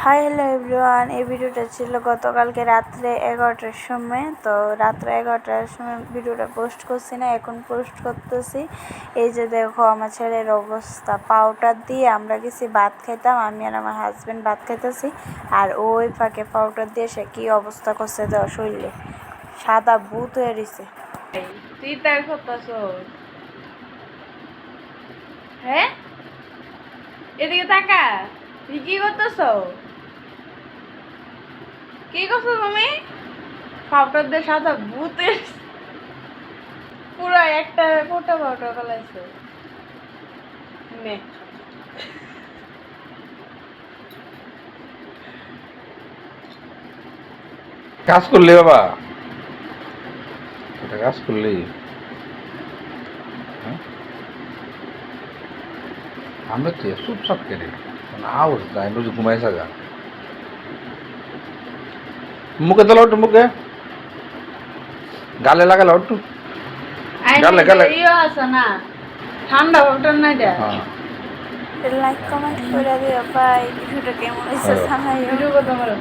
Hi hello everyone, এই ভিডিওটা ছিল গতকালকে রাত্রে 11টার সময়। তো রাত্রে 11টার সময় ভিডিওটা পোস্ট করছি না, এখন পোস্ট করতেছি। এই যে দেখো আমার ছেলের অবস্থা, পাউডার দিয়ে আমরা গেছি ভাত খাইতাম, আমি আর আমার হাজব্যান্ড ভাত খাইতেছি, আর ওই ফাঁকে পাউডার দিয়ে সে কী অবস্থা করছে দেওয়া শরীরে, সাদা ভূত হয়ে রয়েছে। তুই তার করতেছ? হ্যাঁ, এদিকে তাকা, তুই কি করতেছ? কি করছো তুমি? পাউডার দিয়ে সাদা ভূতের পুরো একটা ফোটা পাউডার ফেলাইছে। নে কাজ করলি বাবা, এটা কাজ করলি? আমি তো চুপচাপ কেটে আওয়াজ নাই, বুঝি ঘুমাই থাকা। মুখে তো লটু, মুখে গালে লাগা লটু, গালে গালে আছে না, ঠান্ডা পাউডার না এটা। লাইক কমেন্ট করে দিও ভাই, ভিডিওটা কেমন হয়েছে জানাইও। ভিডিও কত বড়